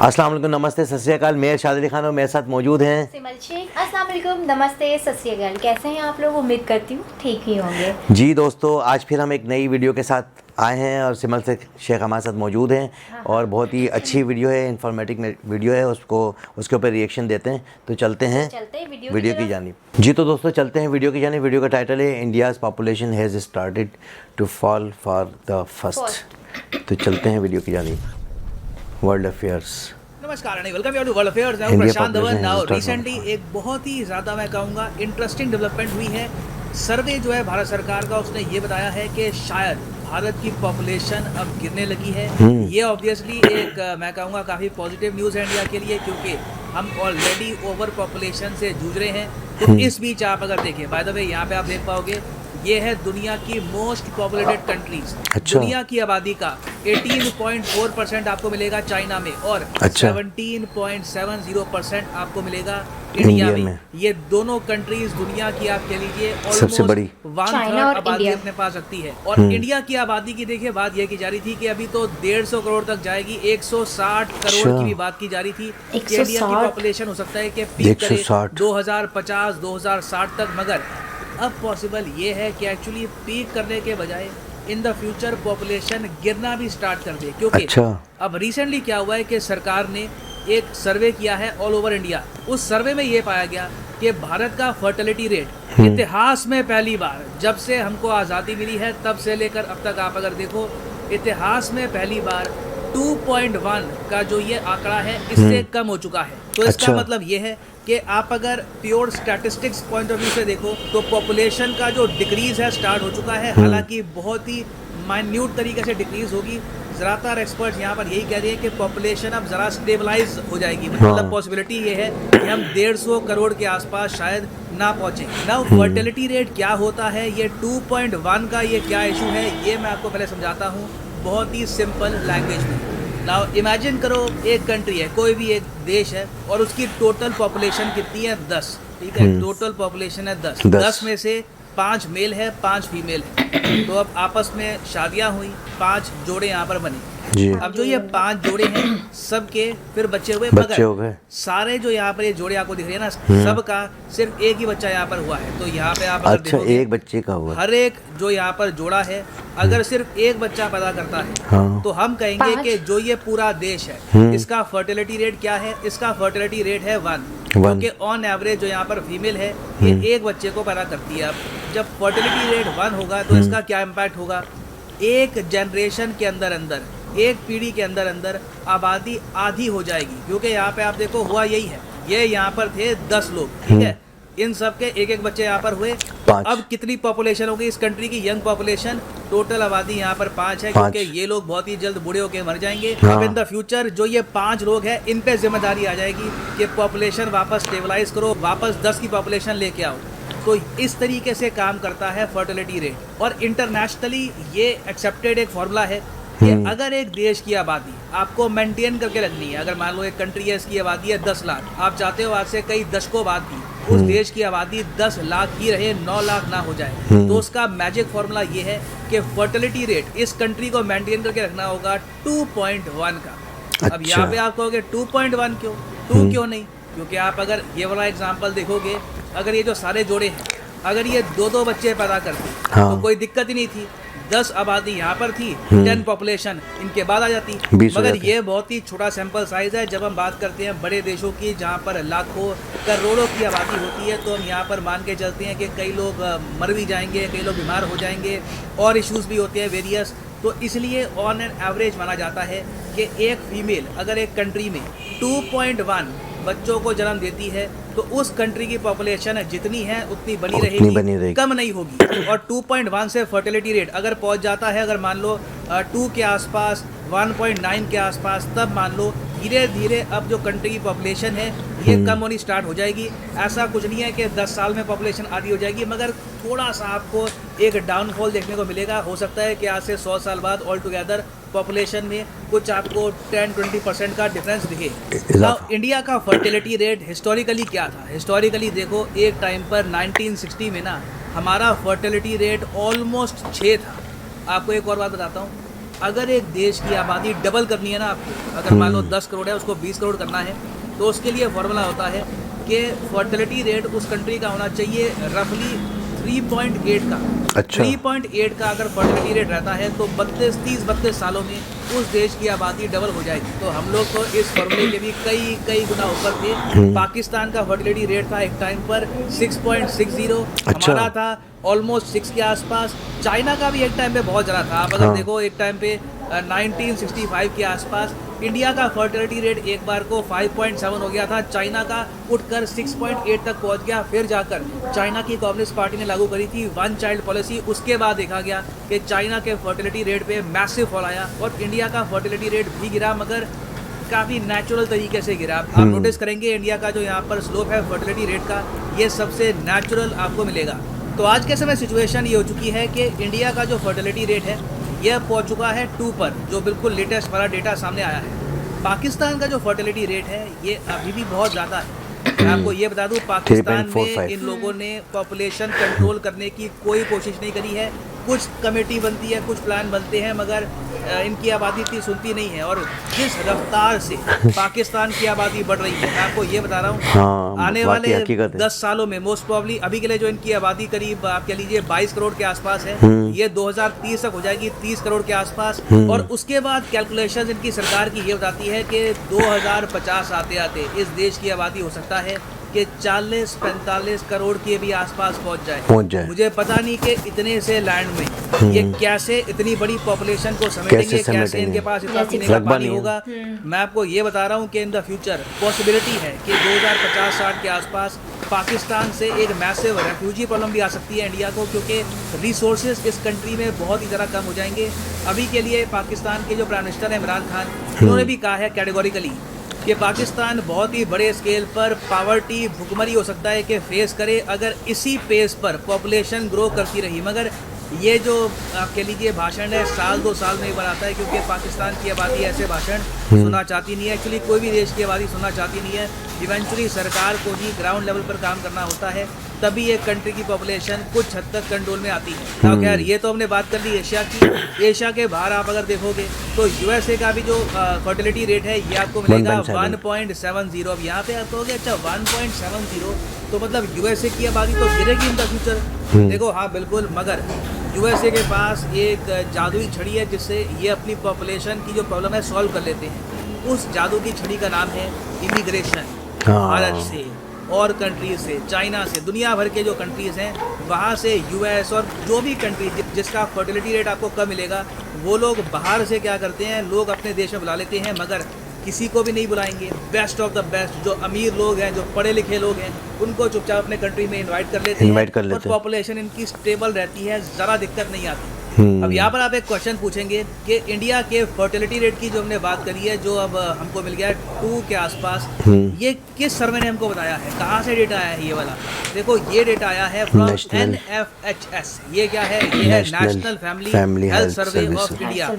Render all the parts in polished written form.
अस्सलाम वालेकुम, नमस्ते, सत श्री अकाल। मैं इरशाद अली खान और मेरे साथ मौजूद हैं सिमल शेख। अस्सलाम वालेकुम, नमस्ते, सत श्री अकाल। कैसे हैं आप लोग? उम्मीद करती हूँ ठीक ही होंगे। जी दोस्तों, आज फिर हम एक नई वीडियो के साथ आए हैं और सिमल से शेख हमारे साथ मौजूद हैं और बहुत ही अच्छी वीडियो है, इन्फॉर्मेटिव वीडियो है। उसके ऊपर रिएक्शन देते हैं। तो चलते हैं वीडियो की जानिब। जी तो दोस्तों, चलते हैं वीडियो की जानिब। वीडियो का टाइटल है India's population has started to fall for the first. तो चलते हैं वीडियो की जानिब। World affairs. नमस्कार, वेलकम टू वर्ल्ड अफेयर्स। मैं प्रशांत धवन। नाउ रिसेंटली एक बहुत ही ज़्यादा मैं कहूँगा इंटरेस्टिंग डेवलपमेंट हुई है। सर्वे जो है भारत सरकार का, उसने ये बताया है कि शायद भारत की पॉपुलेशन अब गिरने लगी है। ये ऑब्वियसली एक मैं कहूँगा काफ़ी पॉजिटिव न्यूज़ है इंडिया के लिए, क्योंकि हम ऑलरेडी ओवर पॉपुलेशन से जूझ रहे हैं। तो इस बीच आप अगर देखें, बाय द वे यहाँ पे आप देख पाओगे ये है दुनिया की मोस्ट पॉपुलेटेड कंट्रीज। अच्छा। दुनिया की आबादी का 18.4% आपको मिलेगा चाइना में और अच्छा। 17.70% आपको मिलेगा इंडिया में। ये दोनों कंट्रीज दुनिया की आप कह लीजिए सबसे बड़ी 1/3 आबादी अपने पास रखती है। और इंडिया की आबादी की देखिए बात यह की जा रही थी कि अभी तो 150 करोड़ तक जाएगी। 160 करोड़ की भी बात की जा रही थी कि इंडिया की पॉपुलेशन हो सकता है कि पीक करे 2050 2060 तक। मगर अब पॉसिबल ये है कि एक्चुअली पीक करने के बजाय इन द फ्यूचर पॉपुलेशन गिरना भी स्टार्ट कर दे, क्योंकि अब रिसेंटली क्या हुआ है कि सरकार ने एक सर्वे किया है ऑल ओवर इंडिया। उस सर्वे में ये पाया गया कि भारत का फर्टिलिटी रेट इतिहास में पहली बार, जब से हमको आज़ादी मिली है तब से लेकर अब तक आप अगर देखो, इतिहास में पहली बार 2.1 का जो ये आंकड़ा है इससे कम हो चुका है। तो इसका मतलब ये है कि आप अगर pure statistics point of view से देखो तो पॉपुलेशन का जो डिक्रीज है स्टार्ट हो चुका है। हालांकि बहुत ही माइन्यूट तरीके से डिक्रीज होगी। ज़्यादातर एक्सपर्ट्स यहाँ पर यही कह रहे हैं कि पॉपुलेशन अब ज़रा स्टेबलाइज हो जाएगी। मतलब पॉसिबिलिटी ये है कि हम 150 करोड़ के आसपास शायद ना पहुँचें। नाउ फर्टिलिटी रेट क्या होता है, ये 2.1 का ये क्या इशू है, ये मैं आपको पहले समझाता हूँ बहुत ही सिंपल लैंग्वेज में। नाउ इमेजिन करो एक कंट्री है, कोई भी एक देश है और उसकी टोटल पॉपुलेशन कितनी है 10। ठीक है, टोटल पॉपुलेशन है 10 में से 5 मेल है 5 फीमेल है। तो अब आपस में शादियां हुई, 5 जोड़े यहाँ पर बने। अब जो ये 5 जोड़े हैं सबके फिर बच्चे हुए, मगर सारे जो यहाँ पर ये जोड़े आपको दिख रहे हैं ना, सबका सिर्फ एक ही बच्चा यहाँ पर हुआ है। तो यहाँ पे आप अच्छा, एक बच्चे का हुआ। हर एक जो यहाँ पर जोड़ा है अगर सिर्फ एक बच्चा पैदा करता है तो हम कहेंगे कि जो ये पूरा देश है इसका फर्टिलिटी रेट क्या है, इसका फर्टिलिटी रेट है 1, क्योंकि ऑन एवरेज जो यहाँ पर फीमेल है ये एक बच्चे को पैदा करती है। अब जब फर्टिलिटी रेट 1 होगा तो इसका क्या इम्पैक्ट होगा, एक जनरेशन के अंदर अंदर, एक पीढ़ी के अंदर अंदर आबादी आधी हो जाएगी। क्योंकि यहाँ पे आप देखो हुआ यही है, ये यहाँ पर थे 10 लोग, ठीक है, इन सब के एक एक बच्चे यहाँ पर हुए। अब कितनी पॉपुलेशन होगी इस कंट्री की, यंग पॉपुलेशन, टोटल आबादी यहाँ पर 5 है, क्योंकि ये लोग बहुत ही जल्द बूढ़े होकर मर जाएंगे। अब इन द फ्यूचर जो ये 5 लोग हैं इन पे जिम्मेदारी आ जाएगी कि पॉपुलेशन वापस स्टेबलाइज करो, वापस 10 की पॉपुलेशन लेके आओ। तो इस तरीके से काम करता है फर्टिलिटी रेट। और इंटरनेशनली ये एक्सेप्टेड एक फॉर्मूला है कि अगर एक देश की आबादी आपको मेंटेन करके रखनी है, अगर मान लो एक कंट्री है इसकी आबादी है 10 लाख, आप चाहते हो आज से कई दशकों बाद भी उस देश की आबादी 10 लाख ही रहे, 9 लाख ना हो जाए, तो उसका मैजिक फॉर्मूला ये है कि फर्टिलिटी रेट इस कंट्री को मेंटेन करके रखना होगा 2.1 का। अब यहाँ पे आप कहोगे 2.1 क्यों, 2 क्यों नहीं? क्योंकि आप अगर ये वाला एग्जाम्पल देखोगे, अगर ये जो सारे जोड़े हैं अगर ये 2-2 बच्चे पैदा करते तो कोई दिक्कत ही नहीं थी। 10 आबादी यहाँ पर थी, 10 पॉपुलेशन इनके बाद आ जाती। मगर ये बहुत ही छोटा सैंपल साइज है। जब हम बात करते हैं बड़े देशों की जहाँ पर लाखों करोड़ों की आबादी होती है, तो हम यहाँ पर मान के चलते हैं कि कई लोग मर भी जाएंगे, कई लोग बीमार हो जाएंगे और इश्यूज भी होते हैं वेरियस। तो इसलिए ऑन एन एवरेज माना जाता है कि एक फीमेल अगर एक कंट्री में 2.1 बच्चों को जन्म देती है तो उस कंट्री की पॉपुलेशन जितनी है उतनी बनी रहेगी, कम नहीं होगी। और 2.1 से फर्टिलिटी रेट अगर पहुंच जाता है, अगर मान लो 2 के आसपास, 1.9 के आसपास, तब मान लो धीरे धीरे अब जो कंट्री की पॉपुलेशन है ये कम होनी स्टार्ट हो जाएगी। ऐसा कुछ नहीं है कि 10 साल में पॉपुलेशन आधी हो जाएगी, मगर थोड़ा सा आपको एक डाउनफॉल देखने को मिलेगा। हो सकता है कि आज से 100 साल बाद ऑल टुगेदर पॉपुलेशन में कुछ आपको 10-20% का डिफरेंस दिखे। इंडिया का फर्टिलिटी रेट हिस्टोरिकली क्या था, हिस्टोरिकली देखो एक टाइम पर 1960 में ना हमारा फर्टिलिटी रेट ऑलमोस्ट 6 था। आपको एक और बात बताता हूँ, अगर एक देश की आबादी डबल करनी है ना आपको, अगर मान लो 10 करोड़ है उसको 20 करोड़ करना है, तो उसके लिए फॉर्मूला होता है कि फर्टिलिटी रेट उस कंट्री का होना चाहिए रफली 3.8 का। अच्छा। 3.8 का अगर फर्टिलिटी रेट रहता है तो 32 सालों में उस देश की आबादी डबल हो जाएगी। तो हम लोग तो इस फॉर्मूले के भी कई गुना ऊपर थे। पाकिस्तान का फर्टिलिटी रेट था एक टाइम पर 6.60, अच्छा। हमारा था ऑलमोस्ट 6 के आसपास। चाइना का भी एक टाइम पे बहुत ज़्यादा था। आप अगर हाँ। देखो एक टाइम पे 1965 के आसपास इंडिया का फर्टिलिटी रेट एक बार को 5.7 हो गया था, चाइना का उठकर 6.8 तक पहुंच गया। फिर जाकर चाइना की कम्युनिस्ट पार्टी ने लागू करी थी 1 चाइल्ड पॉलिसी। उसके बाद देखा गया कि चाइना के फर्टिलिटी रेट पे मैसिव फॉल आया और इंडिया का फर्टिलिटी रेट भी गिरा, मगर काफ़ी नेचुरल तरीके से गिरा। आप नोटिस करेंगे इंडिया का जो यहाँ पर स्लोप है फर्टिलिटी रेट का, ये सबसे नेचुरल आपको मिलेगा। तो आज के समय सिचुएशन ये हो चुकी है कि इंडिया का जो फर्टिलिटी रेट है यह पहुंच चुका है 2 पर, जो बिल्कुल लेटेस्ट वाला डेटा सामने आया है। पाकिस्तान का जो फर्टिलिटी रेट है ये अभी भी बहुत ज़्यादा है। मैं आपको ये बता दूं, पाकिस्तान में इन लोगों ने पॉपुलेशन कंट्रोल करने की कोई कोशिश नहीं करी है। कुछ कमेटी बनती है, कुछ प्लान बनते हैं, मगर इनकी आबादी इतनी सुनती नहीं है। और जिस रफ्तार से पाकिस्तान की आबादी बढ़ रही है, मैं आपको ये बता रहा हूँ, हाँ, आने वाले 10 सालों में मोस्ट प्रॉब्ली अभी के लिए जो इनकी आबादी करीब आप कह लीजिए 22 करोड़ के आसपास है, ये 2030 तक हो जाएगी 30 करोड़ के आसपास। और उसके बाद कैलकुलेशन इनकी सरकार की ये बताती है कि 2050 आते आते इस देश की आबादी हो सकता है कि 40-45 करोड़ के भी आसपास पहुंच जाए। मुझे पता नहीं कि इतने से लैंड में ये कैसे इतनी बड़ी पॉपुलेशन को समेटेंगे, कैसे इनके पास इतना पीने का पानी होगा। मैं आपको ये बता रहा हूँ कि इन द फ्यूचर पॉसिबिलिटी है कि 2050-60 के आसपास पाकिस्तान से एक मैसिव रेफ्यूजी प्रॉब्लम भी आ सकती है इंडिया को, क्योंकि रिसोर्सेज इस कंट्री में बहुत ही ज़्यादा कम हो जाएंगे। अभी के लिए पाकिस्तान के जो प्राइम मिनिस्टर है इमरान खान, उन्होंने भी कहा है कैटेगोरिकली कि पाकिस्तान बहुत ही बड़े स्केल पर पावर्टी भुखमरी हो सकता है कि फेस करे अगर इसी पेस पर पॉपुलेशन ग्रो करती रही। मगर ये जो आप कह लीजिए भाषण है 1-2 साल में एक बार आता है, क्योंकि पाकिस्तान की आबादी ऐसे भाषण सुनना चाहती नहीं है। एक्चुअली कोई भी देश की आबादी सुनना चाहती नहीं है। इवेंचुअली सरकार को ही ग्राउंड लेवल पर काम करना होता है, तभी एक कंट्री की पॉपुलेशन कुछ हद तक कंट्रोल में आती है। तो खैर ये तो हमने बात कर ली एशिया की। एशिया के बाहर आप अगर देखोगे तो यूएसए का भी जो फर्टिलिटी रेट है ये आपको मिलेगा 1.70। अब यहाँ पे आप कहोगे अच्छा 1.70 तो मतलब यूएसए की आबादी तो गिरेगी इन द फ्यूचर। देखो हाँ बिल्कुल, मगर यूएसए के पास एक जादुई छड़ी है जिससे ये अपनी पॉपुलेशन की जो प्रॉब्लम है सॉल्व कर लेते हैं। उस जादू की छड़ी का नाम है इमिग्रेशन। भारत से और कंट्रीज से, चाइना से, दुनिया भर के जो कंट्रीज़ हैं वहाँ से यूएस और जो भी कंट्री जिसका फर्टिलिटी रेट आपको कम मिलेगा, वो लोग बाहर से क्या करते हैं, लोग अपने देश में बुला लेते हैं, मगर किसी को भी नहीं बुलाएंगे। बेस्ट ऑफ द बेस्ट जो अमीर लोग हैं, जो पढ़े लिखे लोग हैं, उनको चुपचाप अपने कंट्री में इनवाइट कर लेते हैं और पॉपुलेशन इनकी स्टेबल रहती है, ज़रा दिक्कत नहीं आती। अब यहाँ पर आप एक क्वेश्चन पूछेंगे कि इंडिया के फर्टिलिटी रेट की जो हमने बात करी है, जो अब हमको मिल गया है 2 के आसपास, ये किस सर्वे ने हमको बताया है, कहाँ से डेटा आया है ये वाला? देखो ये डेटा आया है फ्रॉम NFHS। ये क्या है? ये है national family health survey of India.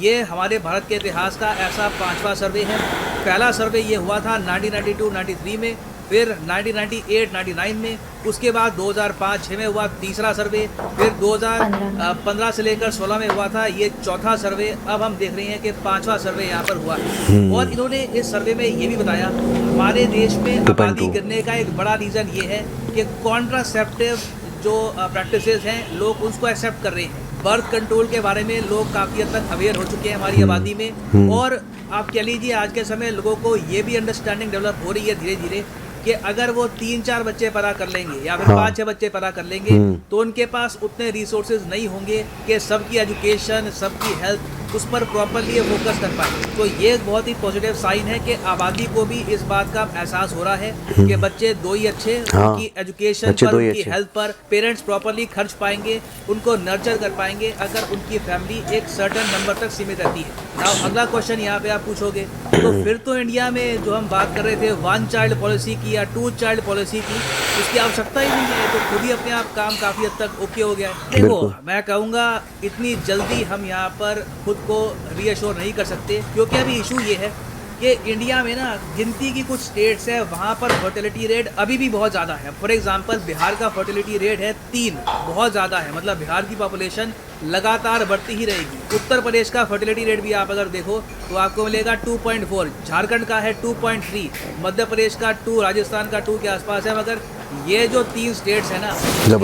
ये हमारे भारत के इतिहास का ऐसा 5वां सर्वे है। पहला सर्वे ये हुआ था 1992-93 में, फिर 1998-99 में, उसके बाद 2005-06 में हुआ तीसरा सर्वे, फिर 2015 से लेकर 16 में हुआ था ये चौथा सर्वे। अब हम देख रहे हैं कि 5वां सर्वे यहाँ पर हुआ है। और इन्होंने इस सर्वे में ये भी बताया हमारे देश में आबादी गिरने का एक बड़ा रीज़न ये है कि कॉन्ट्रासेप्टिव जो प्रैक्टिसेस हैं लोग उसको एक्सेप्ट कर रहे हैं। बर्थ कंट्रोल के बारे में लोग काफ़ी हद तक अवेयर हो चुके हैं हमारी आबादी में। और आप कह लीजिए आज के समय लोगों को ये भी अंडरस्टैंडिंग डेवलप हो रही है धीरे धीरे कि अगर वो 3-4 बच्चे पैदा कर लेंगे या फिर 5-6 बच्चे पैदा कर लेंगे तो उनके पास उतने रिसोर्सेज नहीं होंगे कि सबकी एजुकेशन, सबकी हेल्थ उस पर प्रॉपरली फोकस कर पाए। तो ये एक बहुत ही पॉजिटिव साइन है कि आबादी को भी इस बात का एहसास हो रहा है कि बच्चे 2 ही अच्छे, उनकी एजुकेशन पर, उनकी हेल्थ पर पेरेंट्स प्रॉपरली खर्च पाएंगे, उनको नर्चर कर पाएंगे अगर उनकी फैमिली एक सर्टेन नंबर तक सीमित रहती है। नाउ अगला क्वेश्चन यहाँ पे आप पूछोगे तो फिर तो इंडिया में जो हम बात कर रहे थे 1 चाइल्ड पॉलिसी की या 2 चाइल्ड पॉलिसी की, उसकी आवश्यकता ही नहीं है। तो खुद ही अपने आप काम काफ़ी हद तक ओके हो गया है। देखो मैं कहूँगा इतनी जल्दी हम यहाँ पर खुद को रीअश्योर नहीं कर सकते, क्योंकि अभी इशू ये है कि इंडिया में ना गिनती की कुछ स्टेट्स है वहाँ पर फर्टिलिटी रेट अभी भी बहुत ज़्यादा है। फॉर एग्जांपल बिहार का फर्टिलिटी रेट है 3, बहुत ज़्यादा है, मतलब बिहार की पॉपुलेशन लगातार बढ़ती ही रहेगी। उत्तर प्रदेश का फर्टिलिटी रेट भी आप अगर देखो तो आपको मिलेगा 2.4, झारखंड का है 2.3, मध्य प्रदेश का 2, राजस्थान का 2 के आसपास है। मगर ये जो 3 स्टेट्स है ना,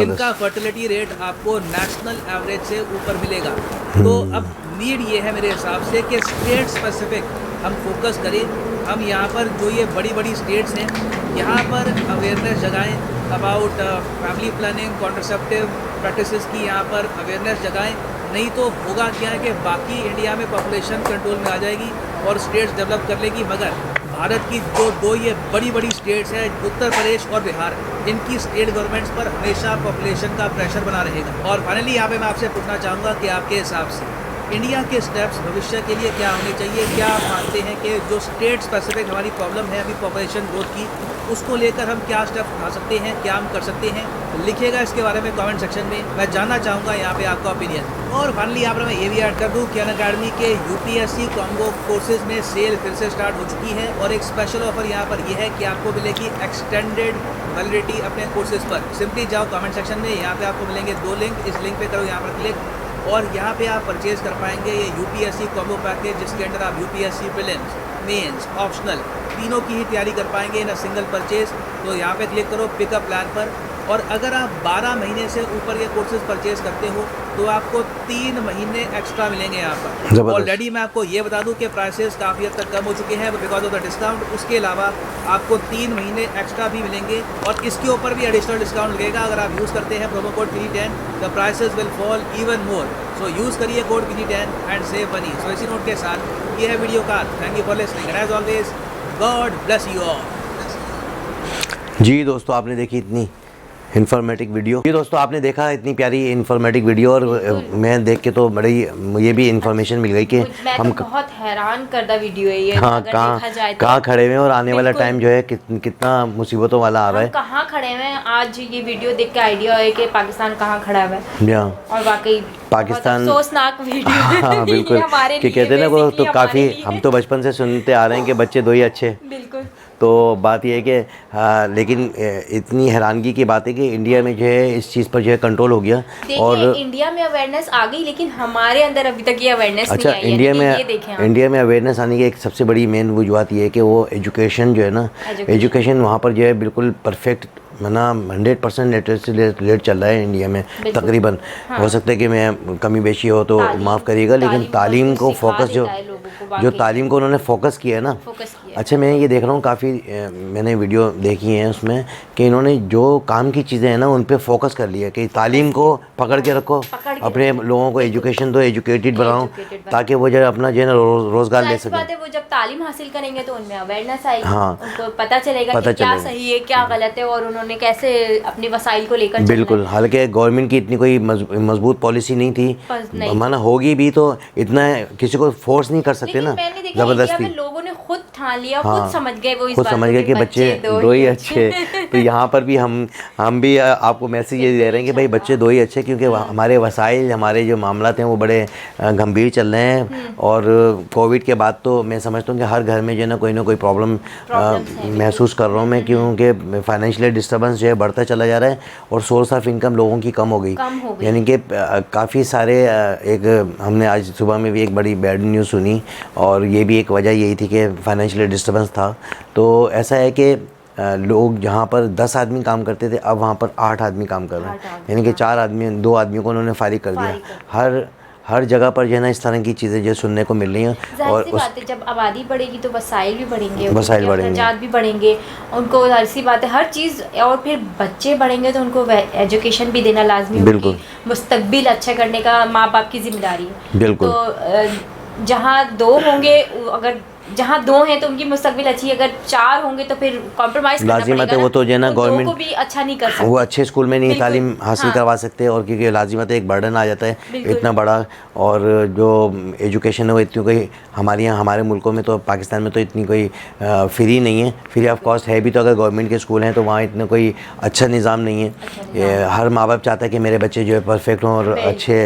इनका फर्टिलिटी रेट आपको नेशनल एवरेज से ऊपर मिलेगा। तो अब नीड ये है मेरे हिसाब से कि स्टेट स्पेसिफिक हम फोकस करें। हम यहाँ पर जो ये बड़ी बड़ी स्टेट्स हैं यहाँ पर अवेयरनेस जगाएं about family planning, contraceptive practices की यहाँ पर अवेयरनेस जगाएं। नहीं तो होगा क्या है कि बाकी इंडिया में पॉपुलेशन कंट्रोल में आ जाएगी और स्टेट्स डेवलप कर लेगी, मगर भारत की जो 2 ये बड़ी बड़ी स्टेट्स हैं, उत्तर प्रदेश और बिहार, इनकी स्टेट गवर्नमेंट्स पर हमेशा पॉपुलेशन का प्रेशर बना रहेगा। और फाइनली यहाँ पे मैं आपसे पूछना चाहूँगा कि आपके हिसाब से इंडिया के स्टेप्स भविष्य के लिए क्या होने चाहिए? क्या आप मानते हैं कि जो स्टेट स्पेसिफिक हमारी प्रॉब्लम है अभी पॉपुलेशन ग्रोथ की, उसको लेकर हम क्या स्टेप उठा सकते हैं, क्या हम कर सकते हैं? लिखिएगा इसके बारे में कमेंट सेक्शन में, मैं जानना चाहूँगा यहाँ पे आपका ओपिनियन। और फाइनली यहाँ पर मैं ये भी ऐड कर दूँ कि अनअकैडमी के यूपीएससी कॉम्बो कोर्सेज में सेल फिर से स्टार्ट हो चुकी है और एक स्पेशल ऑफर यहाँ पर यह है कि आपको मिलेगी एक्सटेंडेड वैलिडिटी अपने कोर्सेज पर। सिंपली जाओ कमेंट सेक्शन में, यहाँ पे आपको मिलेंगे 2 लिंक, इस लिंक पे करो यहाँ पर क्लिक और यहाँ पे आप परचेज़ कर पाएंगे ये यूपीएससी कॉम्बो पैकेज, जिसके अंदर आप यूपीएससी प्रीलिम्स, मेंस, ऑप्शनल तीनों की ही तैयारी कर पाएंगे इन अ सिंगल परचेज। तो यहाँ पे क्लिक करो पिकअप प्लान पर। और अगर आप 12 महीने से ऊपर ये कोर्सेज परचेज करते हो तो आपको 3 महीने एक्स्ट्रा मिलेंगे यहाँ पर। ऑलरेडी मैं आपको ये बता दूँ कि प्राइसेस काफ़ी हद तक कम हो चुके हैं बिकॉज ऑफ द डिस्काउंट। उसके अलावा आपको 3 महीने एक्स्ट्रा भी मिलेंगे और इसके ऊपर भी एडिशनल डिस्काउंट लगेगा। अगर आप यूज़ करते हैं promo code PG10, the prices will fall even more. So use करिए code PG10 and save money. So इसी नोट के साथ ये है वीडियो का। Thank you for listening and as always God bless you all. जी दोस्तों, आपने देखी इतनी इन्फॉर्मेटिव वीडियो। ये दोस्तों आपने देखा इतनी प्यारी इन्फॉर्मेटिव वीडियो और मैं देख के तो बड़ी ये भी इन्फॉर्मेशन मिल गई कि हम तो बहुत हैरान करदा वीडियो है ये। हाँ, कहाँ खड़े हुए हैं और आने वाला टाइम जो है कितना मुसीबतों वाला आ रहा है। कहाँ खड़े हुए हैं, आज ये वीडियो देख के आइडिया है कि पाकिस्तान कहाँ खड़ा हुआ है। और वाकई पाकिस्तान अफसोसनाक वीडियो। हाँ बिल्कुल, कि कहते हैं ना वो तो काफ़ी हम तो बचपन से सुनते आ रहे हैं कि बच्चे 2 ही अच्छे। बिल्कुल। तो बात यह है कि लेकिन इतनी हैरानगी की बात है कि इंडिया में जो है इस चीज़ पर जो है कंट्रोल हो गया। और इंडिया में अवेयरनेस आ गई लेकिन हमारे अंदर अभी तक ये अवेयरनेस अच्छा, नहीं आई। इंडिया में अवेयरनेस आने की एक सबसे बड़ी मेन वजूहत ये है कि वो एजुकेशन जो है ना, एजुकेशन वहाँ पर जो है बिल्कुल परफेक्ट, माना 100% लिटरेसी रेट चल रहा है इंडिया में तकरीबन। हाँ। हो सकता है कि मैं कमी बेशी हो तो माफ़ करिएगा, लेकिन तालीम को फोकस जो तालीम को उन्होंने फोकस किया है ना। अच्छा, मैं ये देख रहा हूँ काफ़ी मैंने वीडियो देखी है उसमें कि इन्होंने जो काम की चीज़ें हैं ना उन पे फोकस कर लिया कि तालीम को पकड़ के रखो, अपने लोगों को एजुकेशन दो, एजुकेटेड बनाओ ताकि वो जो अपना जो है ना रोज़गार ले सकें। वो जब तालीम हासिल करेंगे तो उनमें अवेयरनेस आएगी। हाँ, उनको पता चलेगा कि क्या सही है क्या गलत है और उन्होंने कैसे अपने वसाइल को लेकर। बिल्कुल, हालांकि गवर्नमेंट की इतनी कोई मजबूत पॉलिसी नहीं थी, माना होगी भी तो इतना किसी को फोर्स नहीं कर सकते ना जबरदस्ती। लोगों ने खुद ठान लिया, खुद समझ गए, वो खुद समझ गए कि बच्चे 2 ही अच्छे। तो यहाँ पर भी हम भी आपको मैसेज ये दे रहे हैं कि भाई बच्चे 2 ही अच्छे, क्योंकि हमारे वसाइल, हमारे जो मामला हैं वो बड़े गंभीर चल रहे हैं। और कोविड के बाद तो मैं समझता हूँ कि हर घर में जो है ना कोई प्रॉब्लम महसूस कर रहा हूँ मैं, क्योंकि फाइनेंशियल डिस्टर्बेंस जो है बढ़ता चला जा रहा है और सोर्स ऑफ इनकम लोगों की कम हो गई। यानी कि काफ़ी सारे एक हमने आज सुबह में भी एक बड़ी बैड न्यूज़ सुनी और ये भी एक वजह यही थी कि फाइनेंशियल डिस्टर्बेंस था। तो ऐसा है कि लोग जहाँ पर 10 आदमी काम करते थे अब वहाँ पर 8 आदमी काम कर रहे हैं, यानी कि 2 आदमियों को उन्होंने फारिग कर दिया। हर जगह पर जो है ना इस तरह की चीज़ें जो सुनने को मिल रही हैं। और बात है, जब आबादी बढ़ेगी तो वसाइल भी बढ़ेंगे, वसाइल भी बढ़ेंगे, उनको ऐसी बात है हर चीज़। और फिर बच्चे बढ़ेंगे तो उनको एजुकेशन भी देना लाजमी, बिल्कुल मुस्तकबिल अच्छा करने का माँ बाप की जिम्मेदारी है। बिल्कुल। तो जहाँ 2 होंगे, अगर जहाँ 2 हैं तो उनकी मुस्तकबिल अच्छी है, अगर 4 होंगे तो फिर कॉम्प्रोमाइज़ करना पड़ेगा ना। वो तो जो है ना गवर्नमेंट को भी अच्छा नहीं कर सकते, वो अच्छे स्कूल में नहीं तालीम हासिल करवा सकते, और क्योंकि लाजिमत एक बर्डन आ जाता है इतना बड़ा। और जो एजुकेशन है वो इतनी कोई हमारे मुल्कों में तो, पाकिस्तान में तो इतनी कोई फ्री नहीं है, फ्री ऑफ कॉस्ट है भी तो अगर गवर्नमेंट के स्कूल हैं तो वहाँ इतना कोई अच्छा निज़ाम नहीं है। हर माँ बाप चाहता है कि मेरे बच्चे जो है परफेक्ट हों और अच्छे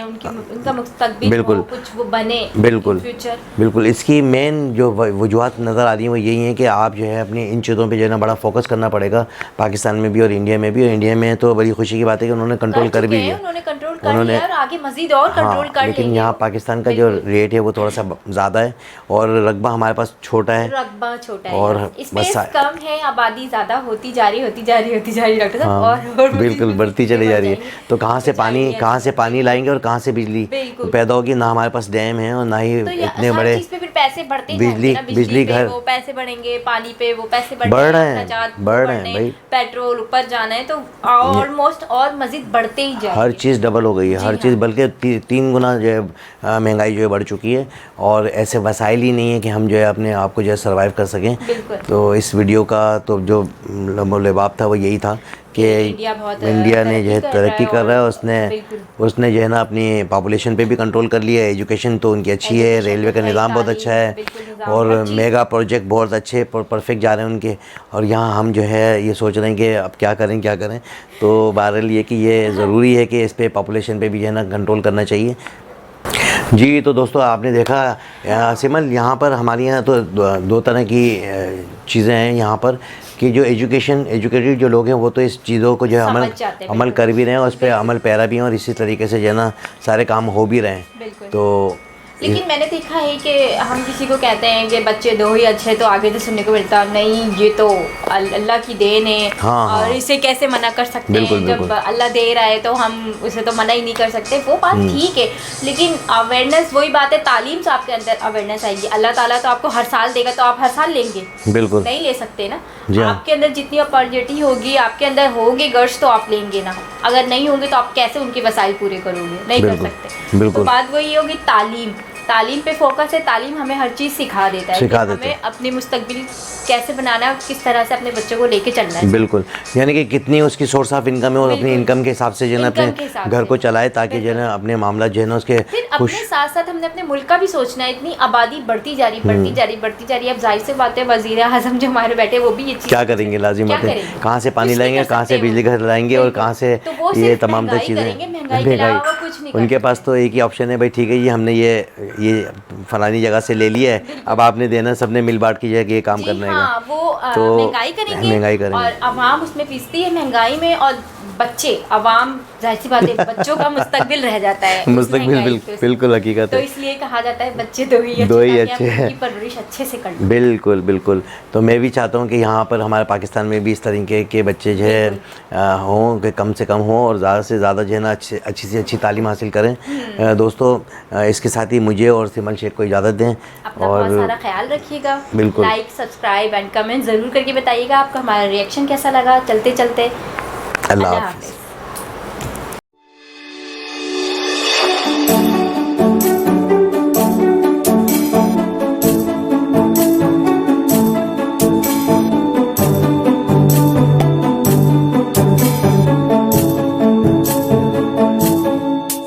उनका मुस्तकबिल बिल्कुल कुछ वो बने, बिल्कुल। इसकी मेन जो वजूहत नज़र आ रही हैं वो यही है कि आप जो है अपनी इन चीज़ों पे जो है ना बड़ा फोकस करना पड़ेगा, पाकिस्तान में भी और इंडिया में भी। और इंडिया में तो बड़ी खुशी की बात है कि उन्होंने कंट्रोल कर भी लिया, उन्होंने कंट्रोल कर लिया और आगे मज़ीद और कंट्रोल कर लेकिन लेंगे। यहाँ पाकिस्तान का जो रेट है वो थोड़ा सा ज़्यादा है और रकबा हमारे पास छोटा है, रकबा छोटा है और स्पेस बस कम है, आबादी ज़्यादा होती जा रही डॉक्टर साहब। और बिल्कुल बढ़ती चली जा रही है। तो कहाँ से पानी लाएंगे और कहाँ से बिजली पैदा होगी? ना हमारे पास डैम है और ना ही इतने बड़े फिर पैसे बढ़ते बिजली घर, वो पैसे बढ़ेंगे, पानी पे वो पैसे बढ़ रहे हैं भाई, पेट्रोल ऊपर जाना है तो ऑलमोस्ट और मजीद बढ़ते ही जाए, हर चीज़ डबल हो गई है, हर चीज़, बल्कि 3 गुना जो है महंगाई जो है बढ़ चुकी है। और ऐसे वसाइल ही नहीं है कि हम जो है अपने आप को जो है सर्वाइव कर सकें। तो इस वीडियो का तो जो लबाब था वो यही था कि इंडिया ने जो है तरक्की कर रहा है, उसने जो है ना अपनी पॉपुलेशन पे भी कंट्रोल कर लिया है। एजुकेशन तो उनकी अच्छी है, रेलवे का निज़ाम बहुत अच्छा है और मेगा प्रोजेक्ट बहुत अच्छे परफेक्ट जा रहे हैं उनके। और यहाँ हम जो है ये सोच रहे हैं कि अब क्या करें। तो बहरहाल ये कि ये ज़रूरी है कि इस पे पॉपुलेशन पे भी जो है ना कंट्रोल करना चाहिए। जी तो दोस्तों आपने देखा सिमल, यहाँ पर हमारे यहाँ तो 2 तरह की चीज़ें हैं यहाँ पर कि जो एजुकेटेड जो लोग हैं वो तो इस चीज़ों को जो है अमल कर भी रहे हैं और उस पर अमल पैरा भी हैं और इसी तरीके से जो है ना सारे काम हो भी रहे हैं। तो लेकिन मैंने देखा है कि हम किसी को कहते हैं कि बच्चे 2 ही अच्छे, तो आगे तो सुनने को मिलता नहीं, ये तो अल्लाह की देन है। और इसे कैसे मना कर सकते हैं? जब अल्लाह दे रहा है तो हम उसे तो मना ही नहीं कर सकते। वो बात ठीक है, लेकिन अवेयरनेस वही बात है, तालीम से आपके अंदर अवेयरनेस आएगी। अल्लाह ताला तो आपको हर साल देगा तो आप हर साल लेंगे? बिल्कुल नहीं ले सकते ना। आपके अंदर जितनी अपॉर्चुनिटी होगी, आपके अंदर होगी गर्ज, तो आप लेंगे ना। अगर नहीं होंगे तो आप कैसे उनके वसाइल पूरे करोगे? नहीं कर सकते। तो बात वही होगी, तालीम पे फोकस है। तालीम हमें हर चीज़ सिखा देता है, हमें अपने मुस्तकबिल कैसे बनाना है, किस तरह से अपने बच्चों को लेके चलना है। बिल्कुल, यानी कि कितनी उसकी सोर्स ऑफ इनकम है और अपनी इनकम के हिसाब से जो है अपने घर को चलाए, ताकि जो है ना अपने मामला जो है ना उसके अपने साथ साथ हमने अपने मुल्क का भी सोचना है। इतनी आबादी बढ़ती जा रही अब जाहिर सी बात है वज़ीर आज़म जो हमारे बैठे वो भी ये चीज़ क्या करेंगे, लाजिम बात है। कहाँ से पानी लाएंगे, कहाँ से बिजली घर लाएंगे और कहाँ से ये तमाम तरह चीज़ें, महंगाई। उनके पास तो एक ही ऑप्शन है, भाई ठीक है ये हमने ये फलानी जगह से ले लिया है, अब आपने देना, सबने मिल बांट की जाएगी ये काम करने का। वो तो महंगाई करेंगे और अवाम उसमें पिसती है महंगाई में, और बच्चे अवाम जाहिर सी बात है बच्चों का मुस्तकबिल रह जाता है। मुस्तकबिल बिल्कुल हकीकत तो है। इसलिए कहा जाता है बच्चे दो ही अच्छे हैं, परवरिश अच्छे से करनी। बिल्कुल। तो मैं भी चाहता हूँ कि यहाँ पर हमारे पाकिस्तान में भी इस तरीके के बच्चे जो है हों, कि कम से कम हों और ज़्यादा से ज़्यादा जो है ना अच्छी से अच्छी तालीम हासिल करें। दोस्तों इसके साथ ही मुझे और सिमल शेख को इजाज़त दें और बहुत सारा ख्याल रखिएगा। बिल्कुल, लाइक, सब्सक्राइब एंड कमेंट ज़रूर करके बताइएगा आपका हमारा रिएक्शन कैसा लगा। चलते अल्लाह हाफ़िज़।